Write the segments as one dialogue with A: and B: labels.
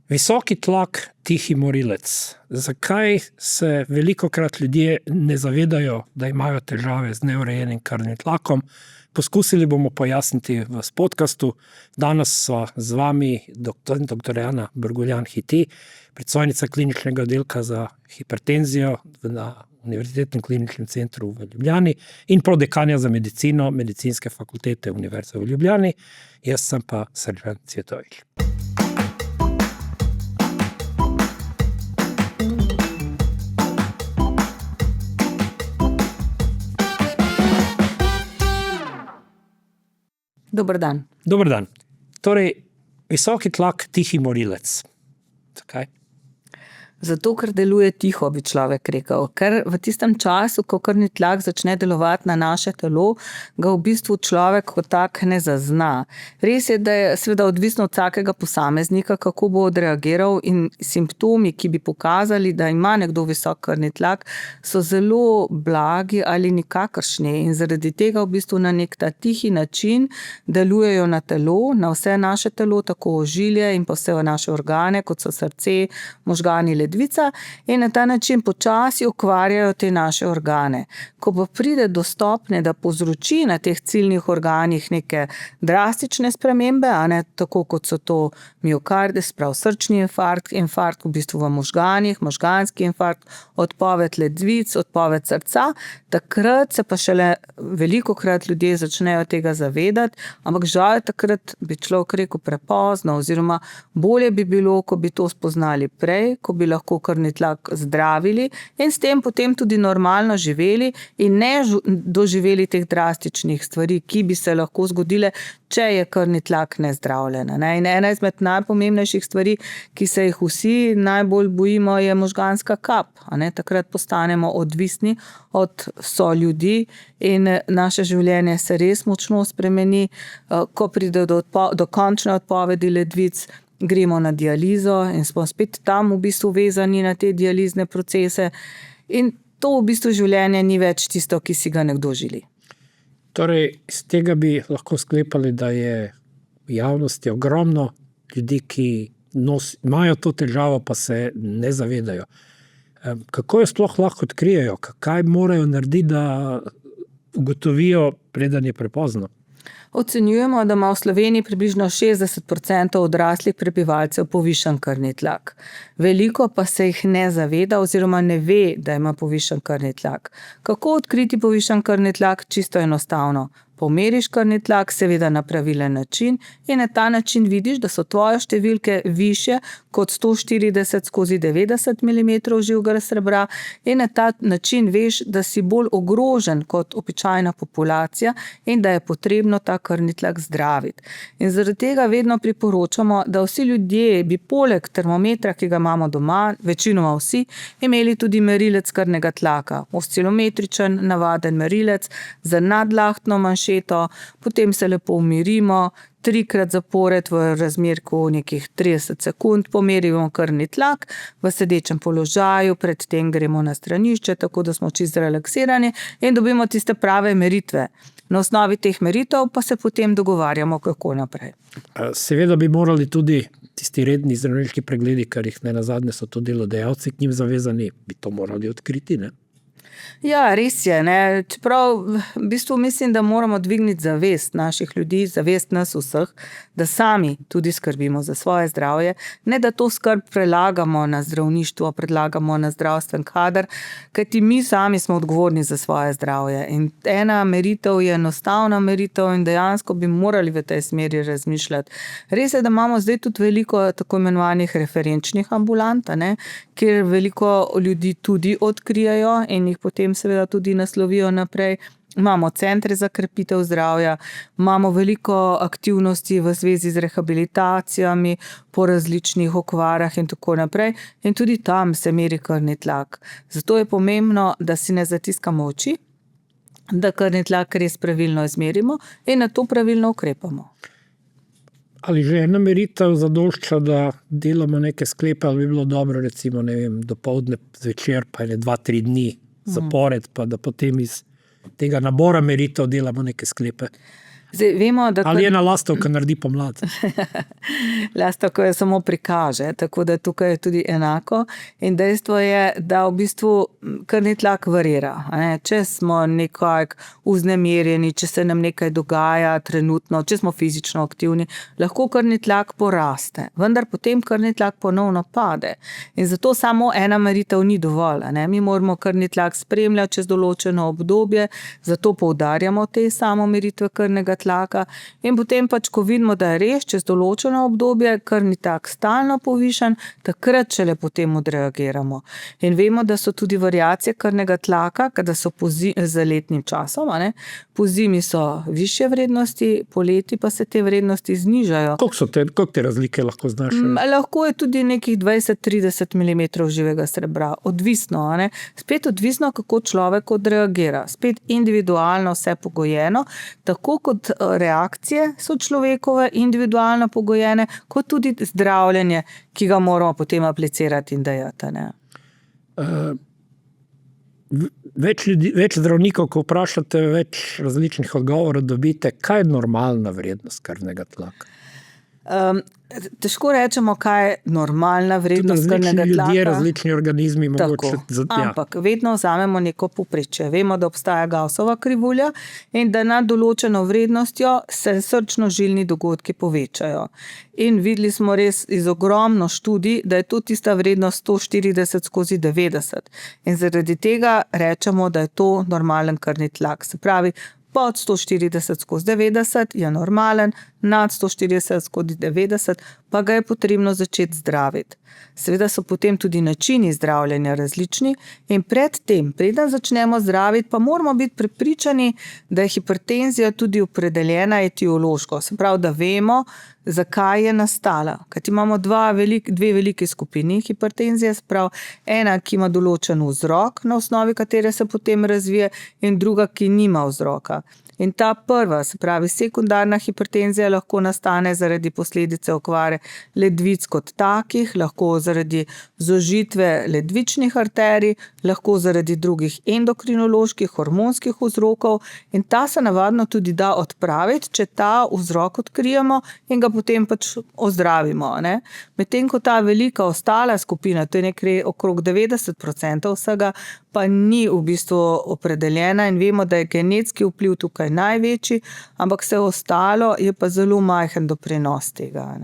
A: Visoki tlak, tihi morilec. Zakaj se velikokrat ljudje ne zavedajo, da imajo težave z neurejenim krvnim tlakom? Poskusili bomo pojasniti v podcastu. Danes sva z vami dr. Jana Brguljan-Hiti, predstojnica kliničnega oddelka za hipertenzijo na Univerzitetnem kliničnem centru v Ljubljani in prodekanja za medicino Medicinske fakultete Univerze v Ljubljani. Jaz sem pa Srdjan Cvjetovič.
B: Dober dan.
A: Dober dan. Torej, visoki tlak, tihi morilec. Zakaj?
B: Zato, ker deluje tiho, bi človek rekel. Ker v tistem času, ko krvni tlak začne delovati na naše telo, ga v bistvu človek kot tak ne zazna. Res je, da je seveda odvisno od vsakega posameznika, kako bo odreagiral, in simptomi, ki bi pokazali, da ima nekdo visok krvni tlak, so zelo blagi ali nikakršni. In zaradi tega v bistvu na nek ta tihi način delujejo na telo, na vse naše telo, tako ožilje in pa vse naše organe, kot so srce, možgani, ledvica, in na ta način počasi ukvarjajo te naše organe. Ko pa pride do stopnje, da povzroči na teh ciljnih organih neke drastične spremembe, tako kot so to miokardis, prav srčni infarkt v bistvu v možganih, možganski infarkt, odpoved ledvic, odpoved srca, takrat se pa šele velikokrat ljudje začnejo tega zavedati, ampak žal takrat bi človek rekel prepozno, oziroma bolje bi bilo, ko bi to spoznali prej, ko bi lahko krvni tlak zdravili in s tem potem tudi normalno živeli in ne doživeli teh drastičnih stvari, ki bi se lahko zgodile, če je krvni tlak nezdravljen. In ena izmed najpomembnejših stvari, ki se jih vsi najbolj bojimo, je možganska kap. Takrat postanemo odvisni od soljudi in naše življenje se res močno spremeni. Ko pride do končne odpovedi ledvic, gremo na dializo in smo spet tam v bistvu vezani na te dializne procese in to v bistvu življenje ni več tisto, ki si ga nekdo želi.
A: Torej, iz tega bi lahko sklepali, da je v javnosti ogromno ljudi, ki imajo to težavo, pa se ne zavedajo. Kako jo sploh lahko odkrijejo? Kaj morajo narediti, da ugotovijo, preden je prepozno?
B: Ocenjujemo, da ima v Sloveniji približno 60% odraslih prebivalcev povišan krvni tlak. Veliko pa se jih ne zaveda oziroma ne ve, da ima povišan krvni tlak. Kako odkriti povišan krvni tlak? Čisto enostavno. Pomeriš krvni tlak, seveda na pravilen način, in na ta način vidiš, da so tvoje številke višje kot 140/90 mm živega srebra, in na ta način veš, da si bolj ogrožen kot običajna populacija in da je potrebno ta krvni tlak zdraviti. In zaradi tega vedno priporočamo, da vsi ljudje bi poleg termometra, ki ga imamo doma, večinoma vsi, imeli tudi merilec krvnega tlaka. Oscilometričen, navaden merilec z nadlahtno manšeto, potem se lepo umirimo, 3-krat zapored v razmerku nekih 30 sekund pomerimo krvni tlak v sedečem položaju, predtem gremo na stranišče, tako da smo čisto relaksirani in dobimo tiste prave meritve. Na osnovi teh meritev pa se potem dogovarjamo, kako naprej.
A: Seveda bi morali tudi tisti redni zdravniški pregledi, kar jih nenazadnje so to delodajalci k njim zavezani, bi to morali odkriti, ne?
B: Ja, res je, ne. Čeprav v bistvu mislim, da moramo dvigniti zavest naših ljudi, zavest nas vseh, da sami tudi skrbimo za svoje zdravje, ne da to skrb prelagamo na zdravništvo, predlagamo na zdravstven kader, kajti mi sami smo odgovorni za svoje zdravje. In ena meritev je enostavna meritev in dejansko bi morali v tej smeri razmišljati. Res je, da imamo zdaj tudi veliko tako imenovanih referenčnih ambulant, kjer veliko ljudi tudi odkrijejo in jih potem seveda tudi naslovijo naprej. Imamo centre za krepitev zdravja, imamo veliko aktivnosti v zvezi z rehabilitacijami po različnih okvarah in tako naprej. In tudi tam se meri krvni tlak. Zato je pomembno, da si ne zatiskamo oči, da krvni tlak res pravilno izmerimo in na to pravilno ukrepamo.
A: Ali že ena meritev zadošča, da delamo neke sklepe, ali bi bilo dobro recimo, dopoldne, zvečer, pa 2-3 dni zapored, pa da potem iz tega nabora meritev delamo neke sklepe?
B: Zdaj, vemo, da
A: Ali ena lastovka naredi pomlad?
B: lastovka jo samo prikaže, tako da tukaj je tudi enako. In dejstvo je, da v bistvu krvni tlak varira. Če smo nekako vznemirjeni, če se nam nekaj dogaja trenutno, če smo fizično aktivni, lahko krvni tlak poraste, vendar potem krvni tlak ponovno pade. In zato samo ena meritev ni dovolj. Mi moramo krvni tlak spremljati čez določeno obdobje, zato poudarjamo te samomeritve krvnega tlaka in potem pač, ko vidimo, da je res čez določeno obdobje krvni tlak stalno povišan, takrat šele potem odreagiramo. In vemo, da so tudi variacije krvnega tlaka, kada so z letnim časom, po zimi so višje vrednosti, poleti pa se te vrednosti znižajo.
A: Koliko te razlike lahko znašajo?
B: Lahko je tudi nekih 20-30 mm živega srebra, odvisno, spet odvisno, kako človek odreagira, spet individualno vse pogojeno, tako kot reakcije so človekove individualno pogojene, kot tudi zdravljenje, ki ga moramo potem aplicirati in dajati.
A: Več zdravnikov, ko vprašate, več različnih odgovorov dobite, kaj je normalna vrednost krvnega tlaka?
B: Težko rečemo, kaj je normalna vrednost krvnega tlaka.
A: Ljudje, različni organizmi mogoče.
B: Ampak vedno vzamemo neko povprečje. Vemo, da obstaja Gaussova krivulja in da nad določeno vrednostjo se srčno-žilni dogodki povečajo. In videli smo res iz ogromno študij, da je to tista vrednost 140/90. In zaradi tega rečemo, da je to normalen krvni tlak. Se pravi, pod 140/90 je normalen, nad 140/90 pa ga je potrebno začeti zdraviti. Seveda so potem tudi načini zdravljenja različni in preden začnemo zdraviti, pa moramo biti prepričani, da je hipertenzija tudi opredeljena etiološko. Se pravi, da vemo, zakaj je nastala. Kajti imamo dve veliki skupini hipertenzije, se pravi, ena, ki ima določen vzrok, na osnovi katere se potem razvije, in druga, ki nima vzroka. In ta prva, se pravi sekundarna hipertenzija, lahko nastane zaradi posledice okvare ledvic kot takih, lahko zaradi zožitve ledvičnih arterij, lahko zaradi drugih endokrinoloških, hormonskih vzrokov, in ta se navadno tudi da odpraviti, če ta vzrok odkrijemo in ga potem pač ozdravimo. Medtem ko ta velika ostala skupina, to je nekaj okrog 90% vsega, pa ni v bistvu opredeljena in vemo, da je genetski vpliv tukaj največji, ampak vse ostalo je pa zelo majhen doprinos tega.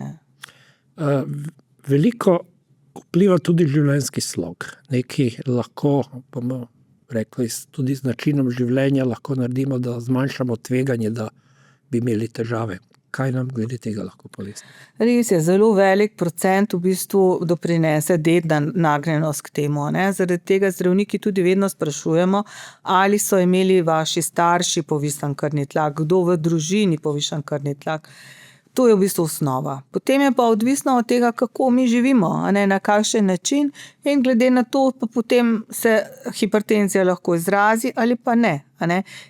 A: Veliko vpliva tudi življenjski slog. Nekaj lahko, bomo rekli, tudi z načinom življenja lahko naredimo, da zmanjšamo tveganje, da bi imeli težave. Kaj nam glede tega lahko poveste?
B: Res je, zelo velik procent v bistvu doprinese dedna nagnjenost k temu. Zaradi tega zdravniki tudi vedno sprašujemo, ali so imeli vaši starši povišan krvni tlak, kdo v družini povišan krvni tlak. To je v bistvu osnova. Potem je pa odvisno od tega, kako mi živimo, na kakšen način, in glede na to pa potem se hipertenzija lahko izrazi ali pa ne.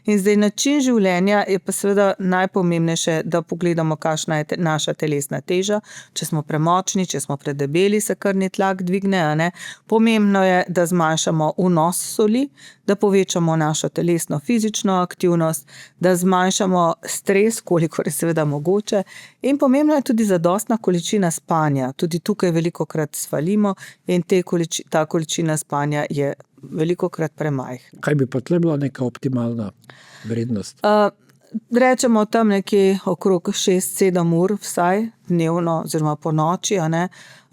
B: In zdaj način življenja je pa seveda najpomembnejše, da pogledamo, kakšna je naša telesna teža. Če smo premočni, če smo predebeli, se krvni tlak dvigne. Pomembno je, da zmanjšamo vnos soli, da povečamo našo telesno fizično aktivnost, da zmanjšamo stres, kolikor je seveda mogoče, in pomembno je tudi zadostna količina spanja. Tudi tukaj velikokrat svalimo in ta količina spanja je velikokrat premajhna.
A: Kaj bi pa tle bila neka optimalna vrednost?
B: Rečemo tam nekje okrog 6-7 ur vsaj dnevno oziroma po noči,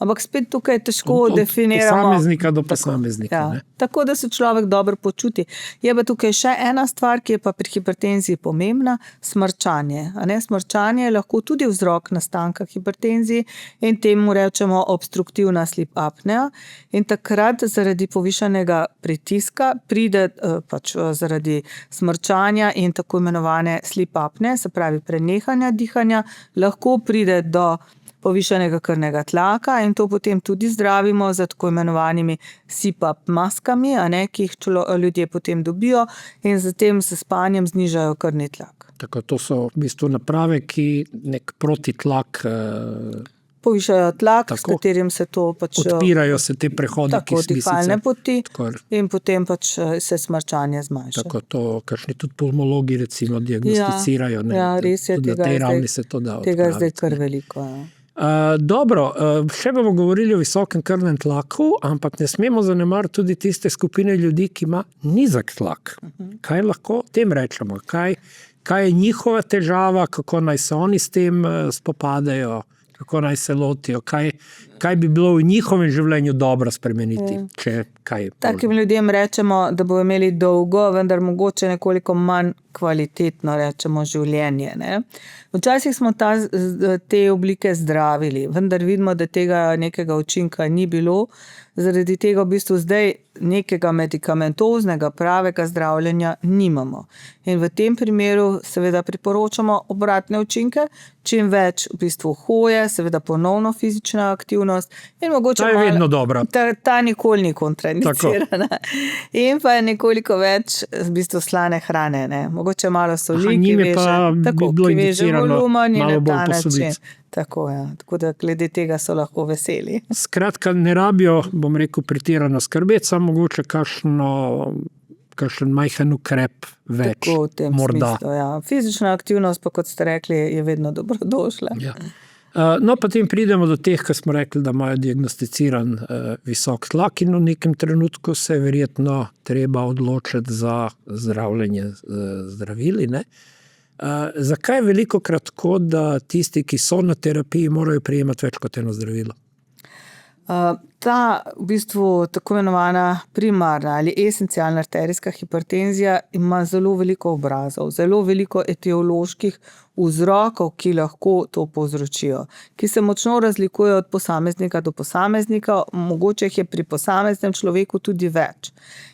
B: ampak spet tukaj težko definiramo.
A: Od posameznika do posameznika.
B: Tako, da se človek dobro počuti. Je pa tukaj še ena stvar, ki je pa pri hipertenziji pomembna, smrčanje. Smrčanje je lahko tudi vzrok nastanka hipertenzije in temu rečemo obstruktivna sleep apnea, in takrat zaradi povišanega pritiska pride pač zaradi smrčanja in tako imenovane sleep apnee, se pravi prenehanja dihanja, lahko pride do povišanega krvnega tlaka in to potem tudi zdravimo z tako imenovanimi CPAP maskami, ki jih ljudje potem dobijo in zatem s spanjem znižajo krvni tlak.
A: Tako, to so v bistvu naprave, ki nek protitlak
B: povišajo tlak,
A: Tako.
B: s katerim se to pač
A: Odpirajo se te prehodi, ki
B: tako
A: smo
B: dihalne poti
A: Tako,
B: in potem pač se smrčanje zmanjša.
A: tako to, kakšni tudi pulmologi recimo diagnosticirajo. Ne,
B: Ja, res je,
A: tudi na
B: tega
A: tej
B: je
A: ravni
B: zdaj-
A: se to da
B: Tega je zdaj
A: odpraviti,
B: kar
A: ne.
B: veliko. Ja.
A: Dobro, še bomo govorili o visokem krvnem tlaku, ampak ne smemo zanemariti tudi tiste skupine ljudi, ki ima nizek tlak. Kaj lahko tem rečemo? Kaj je njihova težava, kako naj se oni s tem spopadajo, kako naj se lotijo, kaj bi bilo v njihovem življenju dobro spremeniti, če kaj.
B: Takim ljudem rečemo, da bodo imeli dolgo, vendar mogoče nekoliko manj kvalitetno rečemo življenje. Ne? Včasih smo te oblike zdravili, vendar vidimo, da tega nekega učinka ni bilo. Zaradi tega v bistvu zdaj nekega medikamentoznega pravega zdravljenja nimamo. In v tem primeru seveda priporočamo obratne učinke, čim več v bistvu hoje, seveda ponovno fizična aktivnost in mogoče
A: Ta je vedno dobra.
B: Ta nikoli ni kontraindicirana. In pa je nekoliko več v bistvu slane hrane, ne. Mogoče malo soli,
A: njim
B: ki
A: je pa
B: veže, tako,
A: bi bilo
B: ki veže
A: indicirano
B: volumen in
A: malo
B: na
A: bolj
B: ta način.
A: posoditi.
B: Tako, ja. Tako da glede tega so lahko veseli.
A: Skratka, ne rabijo, bom rekel, pretirano skrbeti, samo mogoče kakšen majhen ukrep več.
B: Tako v tem
A: morda.
B: smislu, ja. Fizična aktivnost pa, kot ste rekli, je vedno dobrodošla.
A: Ja. No, potem pridemo do teh, ki smo rekli, da imajo diagnosticiran visok tlak in v nekem trenutku se je verjetno treba odločiti za zdravljenje zdravili. Ne? Zakaj je velikokrat tako, da tisti, ki so na terapiji, morajo prejemati več kot eno zdravilo?
B: Ta v bistvu tako imenovana primarna ali esencialna arterijska hipertenzija ima zelo veliko obrazov, zelo veliko etioloških vzrokov, ki lahko to povzročijo, ki se močno razlikujejo od posameznika do posameznika, mogoče jih je pri posameznem človeku tudi več.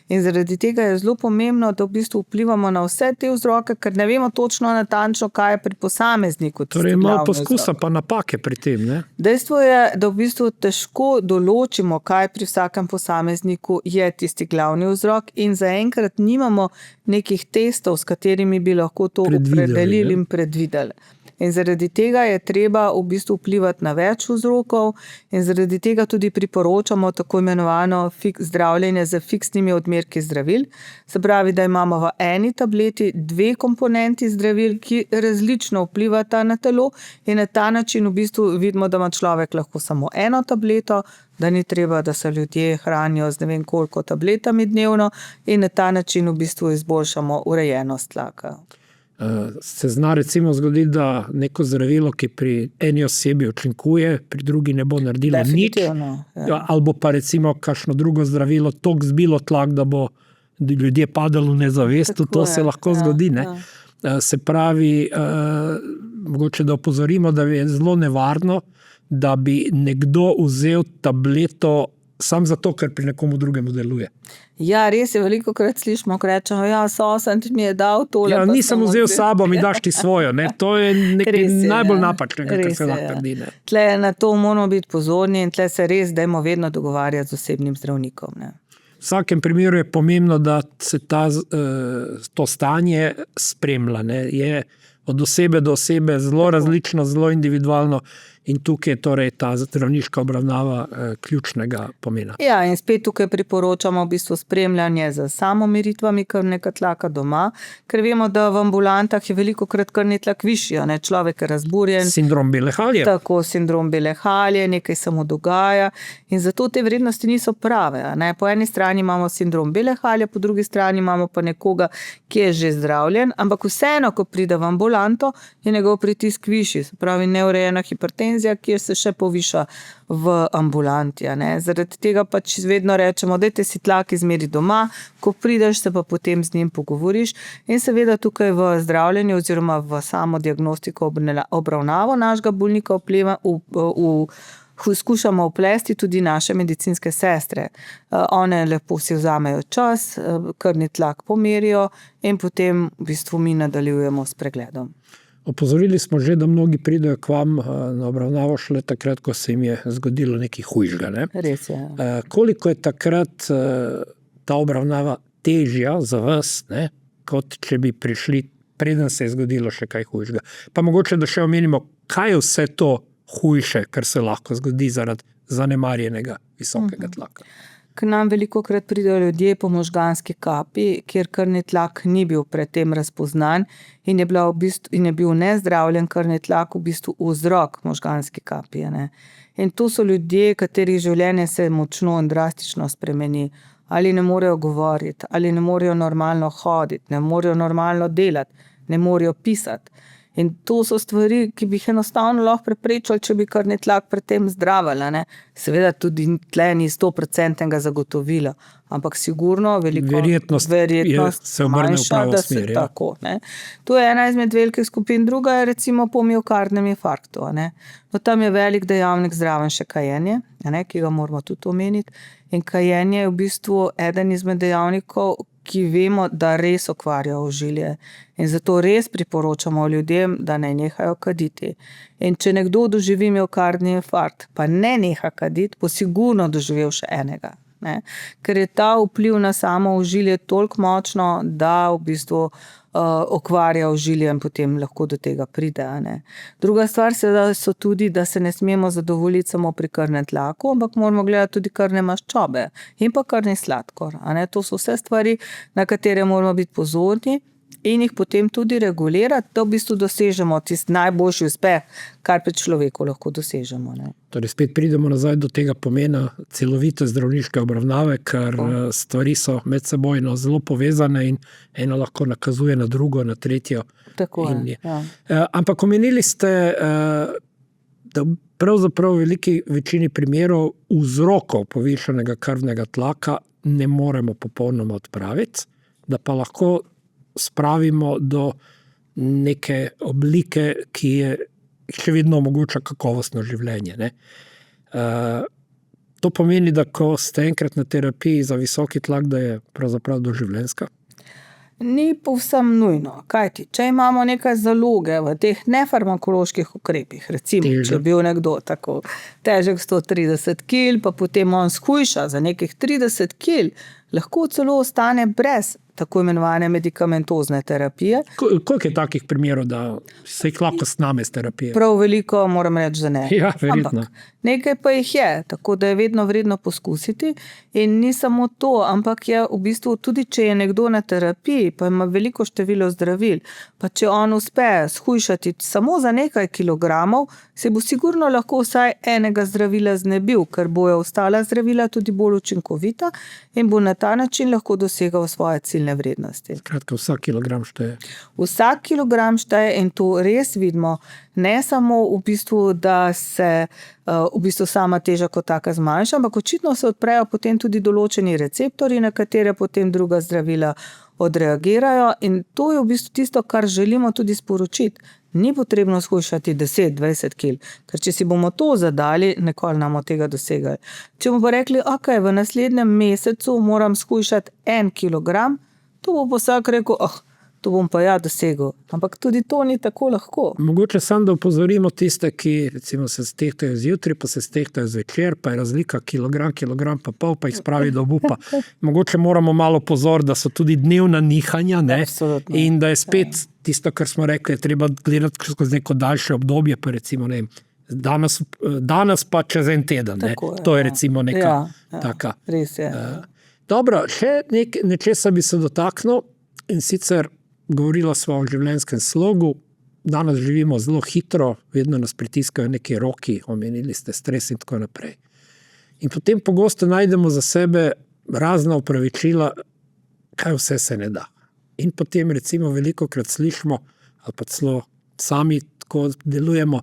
B: In zaradi tega je zelo pomembno, da v bistvu vplivamo na vse te vzroke, ker ne vemo točno natančno, kaj je pri posamezniku.
A: Torej malo poskusa pa napake pri tem, ne?
B: Dejstvo je, da v bistvu težko določimo, kaj pri vsakem posamezniku je tisti glavni vzrok in zaenkrat nimamo nekih testov, s katerimi bi lahko to opredelili in predvideli. In zaradi tega je treba v bistvu vplivati na več vzrokov in zaradi tega tudi priporočamo tako imenovano zdravljenje z fiksnimi odmerki zdravil. Se pravi, da imamo v eni tableti 2 komponenti zdravil, ki različno vplivata na telo in na ta način v bistvu vidimo, da ima človek lahko samo eno tableto, da ni treba, da se ljudje hranijo z ne vem koliko tabletami dnevno in na ta način v bistvu izboljšamo urejenost tlaka.
A: Se zna recimo zgoditi, da neko zdravilo, ki pri eni osebi učinkuje, pri drugi ne bo naredilo nič, ali bo pa recimo kakšno drugo zdravilo toliko zbilo tlak, da bo ljudje padali v nezavest, to se lahko zgodi. Ne? Se pravi, mogoče da opozorimo, da je zelo nevarno, da bi nekdo vzel tableto samo zato, ker pri nekomu drugemu deluje.
B: Ja, res je, velikokrat slišimo, ko rečemo, ja, sosed mi je dal tole.
A: Ja, nisem vzel sabo, mi daš ti svojo. Ne? To je nekaj najbolj napačnega, kar se lahko naredi.
B: Tle na to moramo biti pozorni in tle se res dajmo vedno dogovarjati z osebnim zdravnikom. Ne?
A: V vsakem primeru je pomembno, da se to stanje spremlja. Ne? Je od osebe do osebe zelo različno, zelo individualno. In tukaj je torej ta zdravniška obravnava ključnega pomena.
B: Ja, in spet tukaj priporočamo v bistvu spremljanje z samomeritvami krvnega tlaka doma, ker vemo, da v ambulantah je velikokrat krvni tlak višji, ne, človek je razburjen.
A: Sindrom bele halje.
B: Tako, sindrom bele halje, nekaj se mu dogaja in zato te vrednosti niso prave. Ne. Po eni strani imamo sindrom bele halje, po drugi strani imamo pa nekoga, ki je že zdravljen, ampak vseeno, ko pride v ambulanto, je njegov pritisk višji, se pravi neurejena hipertenzija, kjer se še poviša v ambulanti. Ne. Zaradi tega pač vedno rečemo, dajte si tlak izmeri doma, ko prideš, se pa potem z njim pogovoriš in seveda tukaj v zdravljenju oziroma v samo diagnostiko obravnavo našega bolnika skušamo vplesti tudi naše medicinske sestre. One lepo si vzamejo čas, krvni tlak pomerijo in potem v bistvu mi nadaljujemo s pregledom.
A: Opozorili smo že, da mnogi pridejo k vam na obravnavo šele takrat, ko se jim je zgodilo nekaj hujšega. Ne?
B: Res je.
A: Koliko je takrat ta obravnava težja za vas, ne? Kot če bi prišli, preden se je zgodilo še kaj hujšega? Pa mogoče, da še omenimo, kaj je vse to hujše, kar se lahko zgodi zaradi zanemarjenega visokega tlaka.
B: K nam velikokrat pridejo ljudje po možganski kapi, kjer krvni tlak ni bil predtem razpoznan in je bil nezdravljen krvni tlak v bistvu vzrok možganski kapi. Ne? In to so ljudje, katerih življenje se močno in drastično spremeni. Ali ne morejo govoriti, ali ne morejo normalno hoditi, ne morejo normalno delati, ne morejo pisati. In to so stvari, ki bi jih enostavno lahko preprečili, če bi krvni tlak predtem zdravili. Ne? Seveda tudi tle ni 100% zagotovila, ampak sigurno verjetnost
A: se obrne v pravo smer.
B: Tako, ne? To je ena izmed velikih skupin, druga je recimo po miokardnem infarktu. Ne? No, tam je velik dejavnik zraven še kajenje, ne? Ki ga moramo tudi omeniti. In kajenje je v bistvu eden izmed dejavnikov, ki vemo, da res okvarja ožilje. In zato res priporočamo ljudem, da ne nehajo kaditi. In če nekdo doživi miokardni infarkt, pa ne neha kaditi, bo sigurno doživel še enega. Ne? Ker je ta vpliv na samo ožilje toliko močno, da v bistvu okvarja ožilje in potem lahko do tega pride. Ne? Druga stvar so tudi, da se ne smemo zadovoljiti samo pri krvnem tlaku, ampak moramo gledati tudi krvne maščobe in pa krvni sladkor. To so vse stvari, na katere moramo biti pozorni in jih potem tudi regulirati, da v bistvu dosežemo tisti najboljši uspeh, kar pri človeku lahko dosežemo. Ne?
A: Torej spet pridemo nazaj do tega pomena celovite zdravniške obravnave, ker stvari so medsebojno zelo povezane in eno lahko nakazuje na drugo, na tretjo.
B: Tako je, ja.
A: Ampak omenili ste, da pravzaprav v veliki večini primerov vzrokov povišanega krvnega tlaka ne moremo popolnoma odpraviti, da pa lahko spravimo do neke oblike, ki je še vedno omogoča kakovostno življenje. Ne? To pomeni, da ko ste enkrat na terapiji za visoki tlak, da je pravzaprav doživljenjska?
B: Ni povsem nujno. Kajti, če imamo nekaj zaloge v teh nefarmakoloških ukrepih, recimo, če je bil nekdo tako težek 130 kg, pa potem on shujša za nekih 30 kg, lahko celo ostane brez tako imenovane medikamentozne terapije.
A: Koliko je takih primerov, da se jih lahko sname s terapije?
B: Prav veliko, moram reči, da ne.
A: Ja, verjetno.
B: Ampak nekaj pa jih je, tako da je vedno vredno poskusiti. In ni samo to, ampak je v bistvu tudi, če je nekdo na terapiji, pa ima veliko število zdravil, pa če on uspe shujšati samo za nekaj kilogramov, se bo sigurno lahko vsaj enega zdravila znebil, ker bojo ostala zdravila tudi bolj učinkovita in bo na ta način lahko dosegal svoje ciljne vrednosti.
A: Kratka, vsak kilogram šteje.
B: Vsak kilogram šteje in to res vidimo, ne samo v bistvu, da se v bistvu sama teža kot taka zmanjša, ampak očitno se odprejo potem tudi določeni receptorji, na katere potem druga zdravila odreagirajo in to je v bistvu tisto, kar želimo tudi sporočiti. Ni potrebno shujšati 10-20 kg, ker če si bomo to zadali, nikoli ne bomo tega dosegali. Če bomo pa rekli, ok, v naslednjem mesecu moram shujšati 1 kilogram, to bo vsak rekel, to bom pa ja dosegel. Ampak tudi to ni tako lahko.
A: Mogoče samo, da opozorimo tiste, ki recimo se stehtajo zjutraj, pa se stehtajo zvečer, pa je razlika kilogram pa pol, pa jih spravi do obupa. Mogoče moramo malo pozoriti, da so tudi dnevna nihanja, ne? In da je spet tisto, kar smo rekli, je treba gledati skozi neko daljše obdobje, pa recimo, ne vem, danes pa čez en teden. Ne? To je recimo neka taka.
B: Res je.
A: Dobro, še nečesa bi se dotaknil in sicer govorila sva o življenjskem slogu. Danes živimo zelo hitro, vedno nas pritiskajo neki roki, omenili ste stres in tako naprej. In potem pogosto najdemo za sebe razna opravičila, kaj vse se ne da. In potem recimo velikokrat slišimo, ali pa celo sami tako delujemo,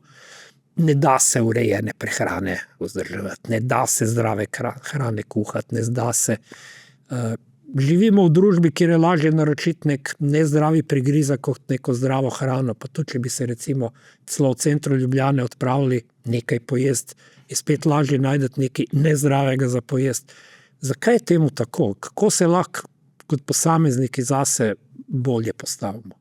A: ne da se urejene prehrane vzdrževati, ne da se zdrave hrane kuhati, ne da se... Živimo v družbi, kjer je lažje naročiti nek nezdravi prigrizek kot neko zdravo hrano, pa tudi, če bi se recimo celo v centru Ljubljane odpravili nekaj pojesti, je spet lažje najdeti nekaj nezdravega za pojesti. Zakaj je temu tako? Kako se lahko kot posamezniki zase bolje postavimo?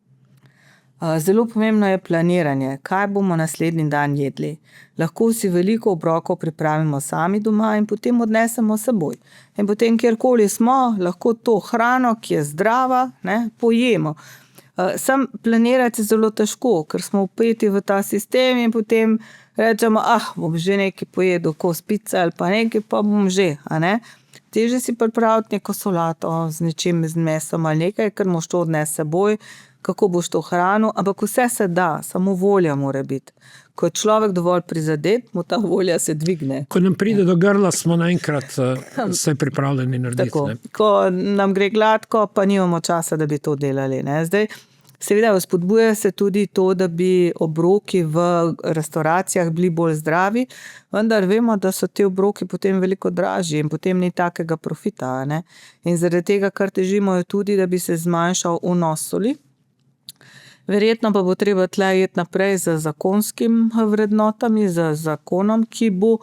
B: Zelo pomembno je planiranje, kaj bomo naslednji dan jedli. Lahko si veliko obrokov pripravimo sami doma in potem odnesemo s seboj. In potem, kjerkoli smo, lahko to hrano, ki je zdrava, pojemo. Sam planirati je zelo težko, ker smo vpeti v ta sistem in potem rečemo, bom že nekaj pojedel, kos pice ali pa nekaj, pa bom že, a ne. Težje si pripraviti neko solato z nečim, z mesom ali nekaj, ker moš to odnesti s seboj, kako boš to hranil, ampak vse se da, samo volja mora biti. Ko je človek dovolj prizadet, mu ta volja se dvigne.
A: Ko nam pride do grla, smo naenkrat vse pripravljeni narediti.
B: Tako, ko nam gre gladko, pa nimamo časa, da bi to delali, ne. Zdaj, seveda spodbuja se tudi to, da bi obroki v restauracijah bili bolj zdravi, vendar vemo, da so te obroki potem veliko dražji in potem ni takega profita, ne. In zaradi tega, kar težimo, je tudi, da bi se zmanjšal vnos soli. Verjetno pa bo treba tle iti naprej z zakonskimi vrednotami, z zakonom, ki bo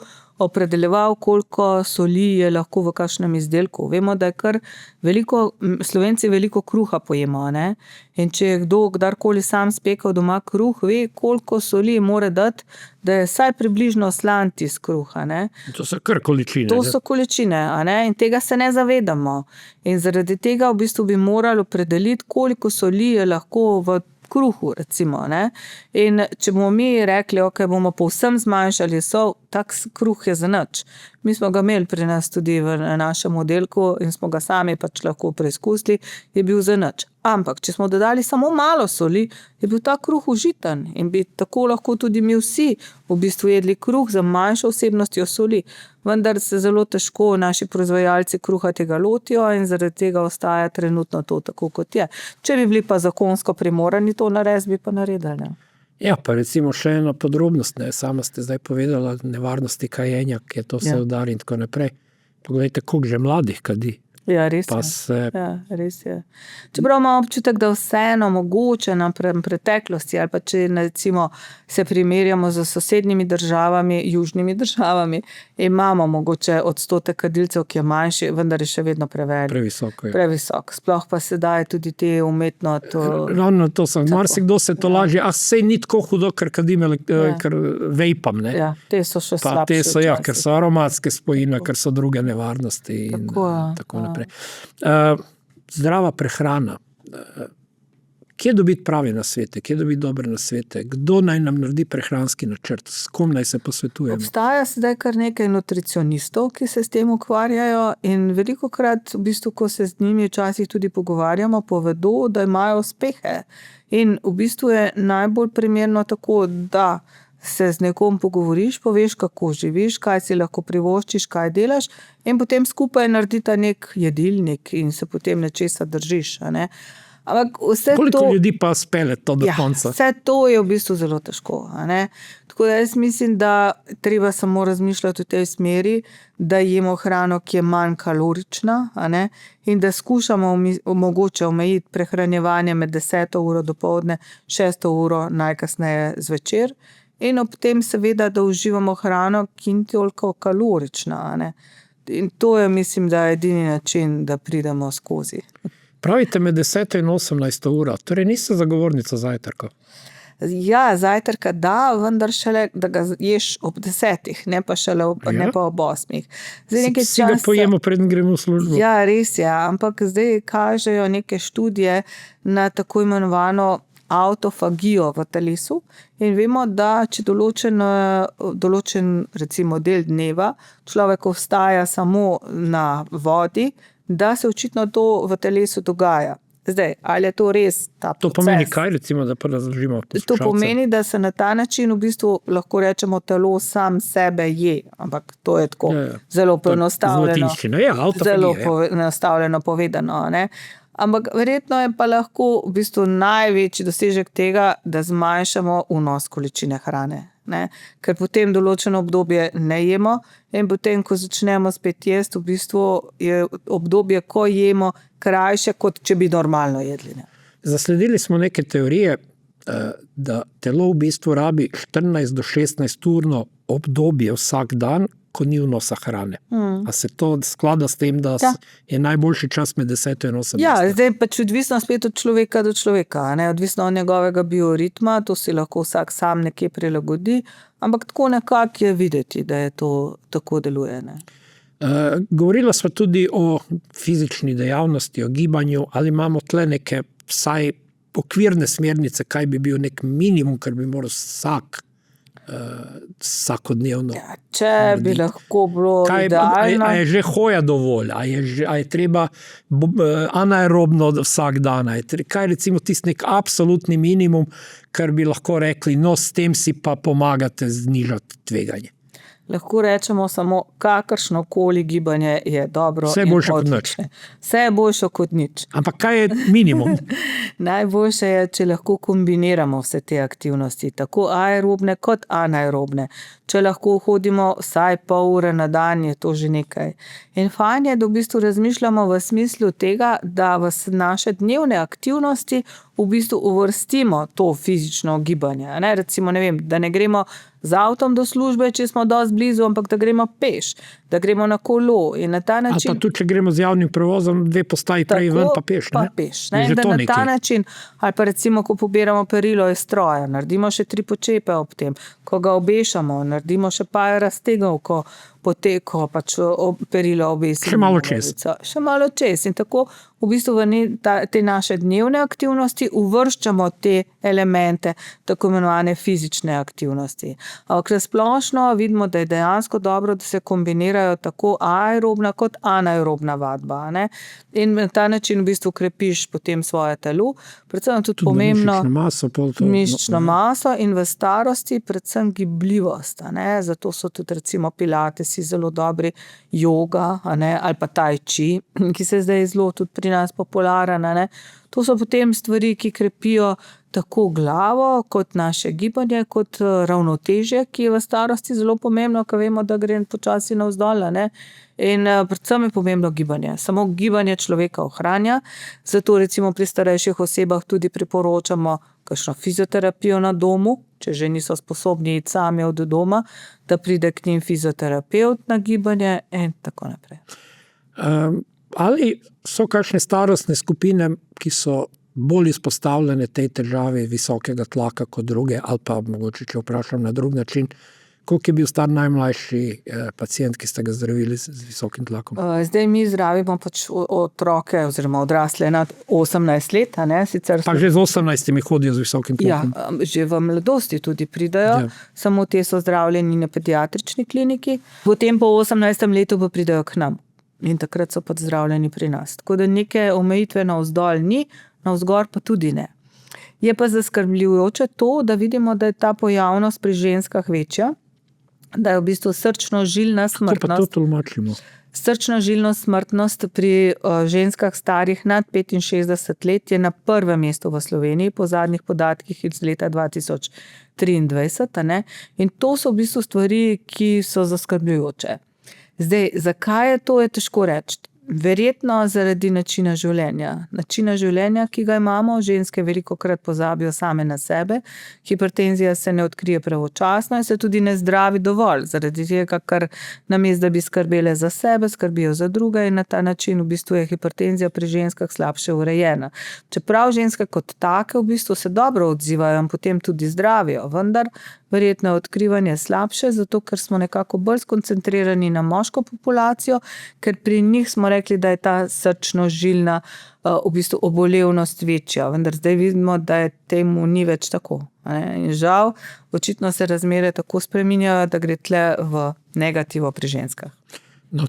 B: opredeljeval, koliko soli je lahko v kakšnem izdelku. Vemo, da je kar veliko, Slovenci veliko kruha pojemo, ne? In če je kdo kdarkoli sam spekel doma kruh, ve, koliko soli mora dati, da je vsaj približno slan tisti kruha, ne?
A: To so kar količine.
B: To so količine, a ne? In tega se ne zavedamo. In zaradi tega v bistvu bi morali opredeliti, koliko soli je lahko v kruhu, recimo, ne. In če bomo mi rekli, ok, bomo povsem zmanjšali sol, tak kruh je zanič. Mi smo ga imeli pri nas tudi v našem oddelku in smo ga sami pač lahko preizkusili, je bil zanič. Ampak, če smo dodali samo malo soli, je bil ta kruh užiten in bi tako lahko tudi mi vsi v bistvu jedli kruh z manjšo vsebnostjo soli. Vendar se zelo težko naši proizvajalci kruha tega lotijo in zaradi tega ostaja trenutno to tako, kot je. Če bi bili pa zakonsko primorani to narediti, bi pa naredili, ne.
A: Ja, pa recimo še ena podrobnost, ne, sama ste zdaj povedala nevarnosti kajenja, ki je to vse udari in tako naprej. Poglejte, koliko že mladih kadi.
B: Ja, res
A: Pa
B: je.
A: se
B: Ja, res je. Čeprav imam občutek, da vseeno mogoče na preteklosti ali pa če recimo se primerjamo z sosednjimi državami, južnimi državami, imamo mogoče odstotek kadilcev, ki je manjši, vendar je še vedno prevelik.
A: previsoko je.
B: Previsok. Sploh pa sedaj tudi te umetno to.
A: Ravno to sem, marsikdo se to laže, sej ni tako hudo, ker kadim,
B: Ja.
A: ker vejpam, ne.
B: Ja, te so še
A: Pa
B: slabše.
A: te so, ja, ker
B: včasih.
A: so aromatske spojine, ker so druge nevarnosti in
B: Tako, ja.
A: tako naprej. Zdrava prehrana. Kje dobiti pravi nasvete, kje dobiti dobre nasvete, kdo naj nam naredi prehranski načrt, s kom naj se posvetujemo?
B: Obstaja sedaj kar nekaj nutricionistov, ki se s tem ukvarjajo in velikokrat, v bistvu, ko se z njimi včasih tudi pogovarjamo, povedo, da imajo uspehe. In v bistvu je najbolj primerno tako, da se z nekom pogovoriš, poveš, kako živiš, kaj si lahko privoščiš, kaj delaš in potem skupaj naredita nek jedilnik in se potem nečesa držiš, a ne. Ampak vse
A: Koliko
B: to...
A: ljudi pa spele to do konca?
B: Vse to je v bistvu zelo težko, a ne. Tako da jaz mislim, da treba samo razmišljati v tej smeri, da jemo hrano, ki je manj kalorična, a ne, in da skušamo mogoče omejiti prehranjevanje med 10. uro dopoldne, 6. uro najkasneje zvečer in ob tem seveda, da uživamo hrano, ki ni toliko kalorična, a ne. In to je, mislim, da je edini način, da pridemo skozi.
A: Pravite med 10. in 18. uro, torej niste zagovornica zajtrka.
B: Ja, zajtrka da, vendar šele, da ga ješ ob 10, ne pa šele ne pa ob 8. Zdaj nekaj
A: Si ga pojemo, preden gremo v službo.
B: Ja, res je, ampak zdaj kažejo neke študije na tako imenovano autofagijo v telesu in vemo, da če določen recimo del dneva človek vstaja samo na vodi, da se očitno to v telesu dogaja. Zdaj, ali je to res ta proces?
A: To pomeni kaj, recimo, da pa razložimo
B: To
A: poslušalcem?
B: pomeni, da se na ta način v bistvu lahko rečemo, telo sam sebe je, ampak to je tako zelo poenostavljeno.
A: Z latinščine, ja, autofagija.
B: Zelo poenostavljeno povedano, ne. Ampak verjetno je pa lahko v bistvu največji dosežek tega, da zmanjšamo vnos količine hrane, ne. Ker potem določeno obdobje ne jemo in potem, ko začnemo spet jesti, v bistvu je obdobje, ko jemo, krajše, kot če bi normalno jedli, ne.
A: Zasledili smo neke teorije, da telo v bistvu rabi 14 do 16 urno obdobje vsak dan, ko ni vnosa hrane. A se to sklada s tem, da je najboljši čas med 10. in 18.
B: Ja, zdaj pač odvisno spet od človeka do človeka, ne, odvisno od njegovega bioritma, to si lahko vsak sam nekje prilagodi, ampak tako nekako je videti, da je to tako deluje, ne.
A: Govorila sva tudi o fizični dejavnosti, o gibanju, ali imamo tle neke vsaj okvirne smernice, kaj bi bil nek minimum, kar bi moral vsak vsakodnevno.
B: Ja, če bi lahko bilo
A: A
B: idealno.
A: je že hoja dovolj, a je treba anaerobno vsak dan, kaj je recimo tisti nek absolutni minimum, kar bi lahko rekli, no s tem si pa pomagate znižati tveganje.
B: Lahko rečemo samo, kakršno koli gibanje je dobro.
A: Vse je boljše kot nič.
B: Vse je boljše kot nič.
A: Ampak kaj je minimum?
B: Najboljše je, če lahko kombiniramo vse te aktivnosti, tako aerobne kot anaerobne. Če lahko hodimo vsaj pol ure na dan, je to že nekaj. In fajn je, da v bistvu razmišljamo v smislu tega, da v naše dnevne aktivnosti v bistvu uvrstimo to fizično gibanje. Ne? Recimo, ne vem, da ne gremo z avtom do službe, če smo dosti blizu, ampak da gremo peš, da gremo na kolo in na ta način.
A: Ali pa tudi, če gremo z javnim prevozom, 2 postaji prej ven, pa peš.
B: Pa peš, ne? In da na ta način, ali pa recimo, ko pobiramo perilo iz stroja, naredimo še 3 počepe ob tem, ko ga obešamo, naredimo še par raztegov, ko poteko, pač perilo obesimo.
A: Še malo čez.
B: Še malo čez. In tako v bistvu te naše dnevne aktivnosti uvrščamo te elemente, tako imenovane fizične aktivnosti. Ampak splošno vidimo, da je dejansko dobro, da se kombinirajo tako aerobna kot anaerobna vadba. Ne? In na ta način v bistvu krepiš potem svoje telo. Predvsem tudi pomembno mišično maso in v starosti predvsem gibljivost. Ne? Zato so tudi recimo pilatesi zelo dobri, joga, ne? Ali pa tai chi, ki se zdaj zelo tudi pri nas popularen. Ne? To so potem stvari, ki krepijo tako glavo, kot naše gibanje, kot ravnotežje, ki je v starosti zelo pomembno, ker vemo, da gre počasi navzdol. In predvsem je pomembno gibanje. Samo gibanje človeka ohranja, zato recimo pri starejših osebah tudi priporočamo kakšno fizioterapijo na domu, če že niso sposobni iti sami od doma, da pride k njim fizioterapevt na gibanje in tako naprej.
A: Ali so kakšne starostne skupine, ki so bolj izpostavljene tej težavi visokega tlaka kot druge, ali pa mogoče, če vprašam na drug način, koliko je bil star najmlajši pacient, ki ste ga zdravili z visokim tlakom?
B: Zdaj mi zdravimo pač otroke oziroma odrasle nad 18 let.
A: Pa že z 18 hodijo z visokim tlakom?
B: Ja, že v mladosti tudi pridajo, samo te so zdravljeni na pediatrični kliniki, potem po 18. letu pa pridajo k nam. In takrat so pa zdravljeni pri nas. Tako da neke omejitve navzdol ni, navzgor pa tudi ne. Je pa zaskrbljujoče to, da vidimo, da je ta pojavnost pri ženskah večja, da je v bistvu srčno-žilna smrtnost.
A: Kako pa to tolmačimo?
B: Srčno-žilna smrtnost pri ženskah starih nad 65 let je na prvem mestu v Sloveniji, po zadnjih podatkih iz leta 2023. Ne? In to so v bistvu stvari, ki so zaskrbljujoče. Zdaj, zakaj je to, je težko reči. Verjetno zaradi načina življenja. Načina življenja, ki ga imamo, ženske velikokrat pozabijo same na sebe, hipertenzija se ne odkrije pravočasno in se tudi ne zdravi dovolj, zaradi tega, ker namesto da bi skrbele za sebe, skrbijo za druge in na ta način v bistvu je hipertenzija pri ženskah slabše urejena. Čeprav ženske kot take v bistvu se dobro odzivajo in potem tudi zdravijo, vendar verjetno je odkrivanje slabše, zato ker smo nekako bolj skoncentrirani na moško populacijo, ker pri njih smo rekli, da je ta srčno-žilna v bistvu obolevnost večja, vendar zdaj vidimo, da je temu ni več tako. In žal, očitno se razmere tako spreminjajo, da gre tle v negativo pri ženskah.
A: No,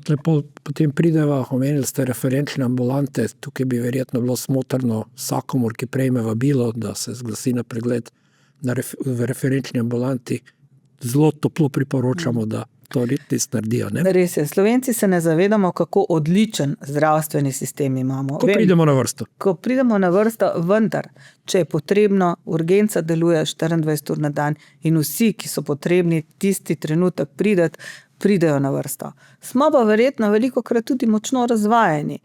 A: potem prideva, omenili ste referenčne ambulante, tukaj bi verjetno bilo smotrno vsakomur, ki prejme vabilo, da se zglasi na pregled v referenčni ambulanti, zelo toplo priporočamo, da to res naredijo. Ne?
B: Res je, Slovenci se ne zavedamo, kako odličen zdravstveni sistem imamo.
A: Pridemo na vrsto.
B: Ko pridemo na vrsto, vendar, če je potrebno, urgenca deluje 24 ur na dan in vsi, ki so potrebni tisti trenutek pridejo na vrsto. Smo pa verjetno velikokrat tudi močno razvajeni.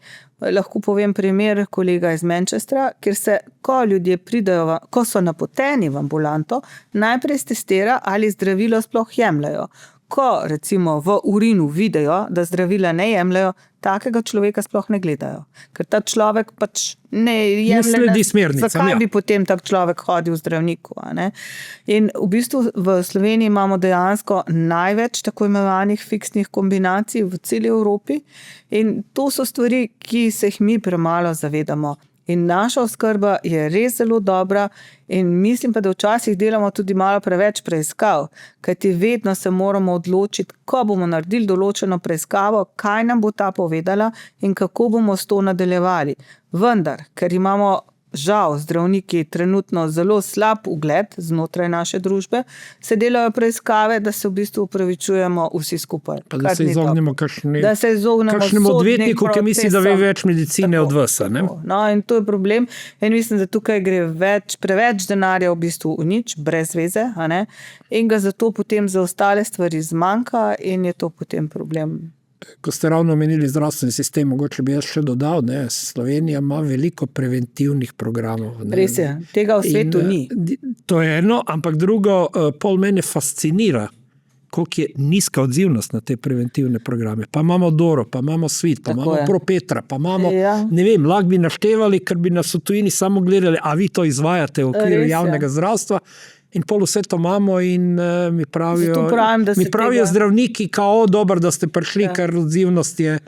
B: Lahko povem primer kolega iz Manchestra, kjer se, ko ljudje pridejo, ko so napoteni v ambulanto, najprej testira, ali zdravilo sploh jemljajo. Ko recimo v urinu vidijo, da zdravila ne jemljajo, takega človeka sploh ne gledajo. Ker ta človek pač ne
A: sledi smernicam.
B: Zakaj bi potem tak človek hodil v zdravniku? In v bistvu v Sloveniji imamo dejansko največ tako imenovanih fiksnih kombinacij v celi Evropi in to so stvari, ki se jih mi premalo zavedamo. In naša oskrba je res zelo dobra in mislim pa, da včasih delamo tudi malo preveč preiskav, kajti vedno se moramo odločiti, ko bomo naredili določeno preiskavo, kaj nam bo ta povedala in kako bomo s to nadaljevali. Vendar, ker imamo žal zdravniki trenutno zelo slab ugled znotraj naše družbe, se delajo preiskave, da se v bistvu upravičujemo vsi skupaj.
A: Pa da se izognemo kakšnemu odvetniku, ki misli, da ve več medicine od vas. Ne?
B: No, in to je problem. In mislim, da tukaj gre preveč denarja v bistvu v nič, brez veze, a ne? In ga zato potem za ostale stvari zmanjka in je to potem problem.
A: Ko ste ravno omenili zdravstveni sistem, mogoče bi jaz še dodal, ne, Slovenija ima veliko preventivnih programov. Ne.
B: Res je, tega v svetu ni.
A: To je eno, ampak drugo, pol mene fascinira, koliko je nizka odzivnost na te preventivne programe. Pa imamo Doro, pa imamo Svit, pa imamo ProPetra, pa imamo, ne vem, lahko bi naštevali, ker bi nas v tujini samo gledali, a vi to izvajate v okviru javnega zdravstva. In pol vse to imamo in mi pravijo zdravniki, kao dobro, da ste prišli, ker odzivnost je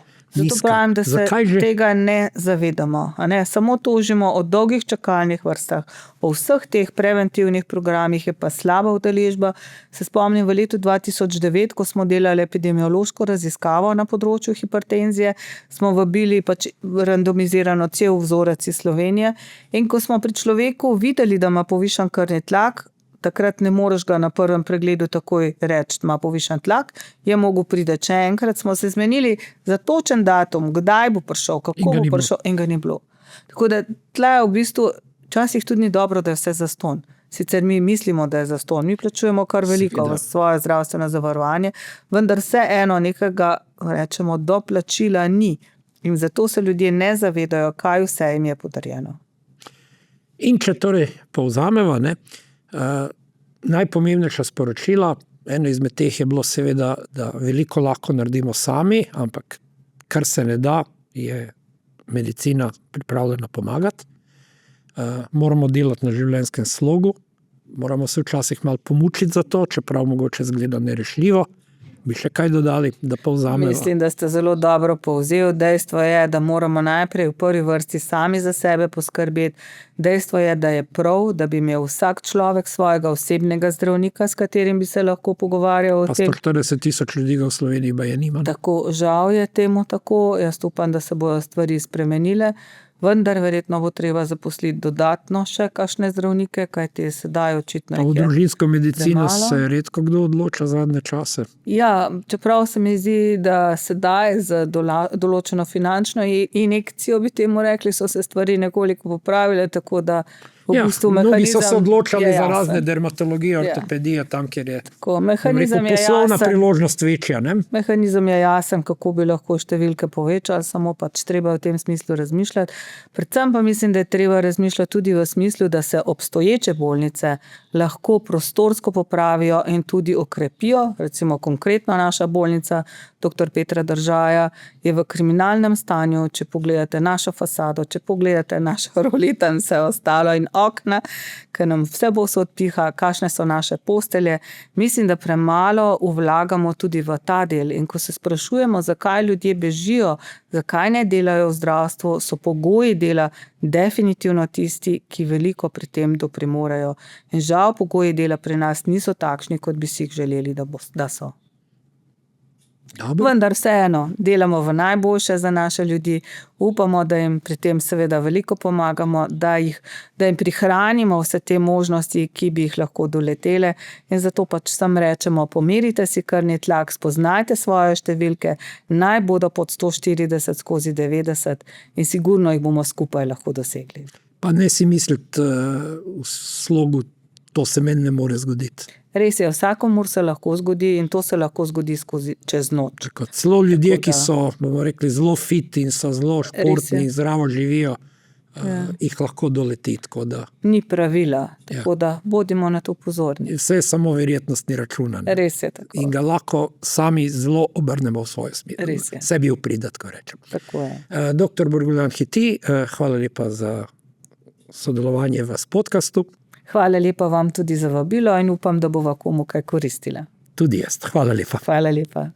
A: nizka.
B: Zato pravim, da se tega ne zavedamo. A ne? Samo tožimo o dolgih čakalnih vrstah. O vseh teh preventivnih programih je pa slaba udeležba. Se spomnim v letu 2009, ko smo delali epidemiološko raziskavo na področju hipertenzije, smo vabili pač randomizirano cel vzorec iz Slovenije in ko smo pri človeku videli, da ima povišan krvni tlak, takrat ne moreš ga na prvem pregledu takoj reči, ima povišan tlak, je mogel priti še enkrat, smo se zmenili za točen datum, kdaj bo prišel, kako bo prišel in ga ni bilo. Tako da tle v bistvu včasih tudi ni dobro, da je vse zastonj. Sicer mi mislimo, da je zastonj, mi plačujemo kar veliko v svoje zdravstveno zavarovanje, vendar vseeno nekega, rečemo, doplačila ni. In zato se ljudje ne zavedajo, kaj vse jim je podarjeno.
A: In če torej povzameva, ne, najpomembnejša sporočila, eno izmed teh je bilo seveda, da veliko lahko naredimo sami, ampak kar se ne da, je medicina pripravljena pomagati. Moramo delati na življenjskem slogu, moramo se včasih malo pomučiti za to, čeprav mogoče zgleda nerešljivo. Bi še kaj dodali, da povzameva?
B: Mislim, da ste zelo dobro povzeli. Dejstvo je, da moramo najprej v prvi vrsti sami za sebe poskrbeti. Dejstvo je, da je prav, da bi imel vsak človek svojega osebnega zdravnika, s katerim bi se lahko pogovarjal o tem.
A: Pa 140,000 ljudi ga v Sloveniji baje nima.
B: Tako, žal je temu tako. Jaz upam, da se bodo stvari spremenile. Vendar verjetno bo treba zaposliti dodatno še kakšne zdravnike, kajti sedaj očitno
A: pa v družinsko medicino se redko kdo odloča zadnje čase.
B: Ja, čeprav se mi zdi, da sedaj z določeno finančno injekcijo, bi temu rekli, so se stvari nekoliko popravile, tako da v bistvu
A: mnogi so se odločali za razne dermatologije, ortopedije, tam, kjer je poslovna priložnost večja. Ne?
B: Mehanizem je jasen, kako bi lahko številke povečali, samo pač treba v tem smislu razmišljati. Predvsem pa mislim, da je treba razmišljati tudi v smislu, da se obstoječe bolnice lahko prostorsko popravijo in tudi okrepijo. Recimo konkretno naša bolnica, dr. Petra Držaja, je v kriminalnem stanju, če pogledate našo fasado, če pogledate naš rolet in vse ostalo in okna, ker nam vse bo se odpiha, kakšne so naše postelje. Mislim, da premalo vlagamo tudi v ta del. In ko se sprašujemo, zakaj ljudje bežijo, zakaj ne delajo v zdravstvu, so pogoji dela definitivno tisti, ki veliko pri tem doprimorejo. In žal pogoji dela pri nas niso takšni, kot bi si jih želeli, da so.
A: Dobro.
B: Vendar vseeno, delamo v najboljše za naše ljudi, upamo, da jim pri tem seveda veliko pomagamo, da jim prihranimo vse te možnosti, ki bi jih lahko doletele in zato pač sam rečemo, pomerite si krvni tlak, spoznajte svoje številke, naj bodo pod 140/90 in sigurno jih bomo skupaj lahko dosegli.
A: Pa ne si misliti v slogu, to se meni ne more zgoditi.
B: Res je, vsakomur se lahko zgodi in to se lahko zgodi čez noč.
A: Celo ljudje, ki so, bomo rekli, zelo fit in so zelo športni in zdravo živijo, jih lahko doleti.
B: Ni pravila, tako da bodimo na to pozorni.
A: Vse je samo verjetnostni račun.
B: Res je tako.
A: In ga lahko sami zelo obrnemo v svojo smer.
B: Res je.
A: Sebi upridat, ko rečem.
B: Tako je.
A: Dr. Bogodan Hiti, hvala lepa za sodelovanje v podcastu.
B: Hvala lepa vam tudi za vabilo in upam, da bova komu kaj koristila.
A: Tudi jaz. Hvala lepa.
B: Hvala lepa.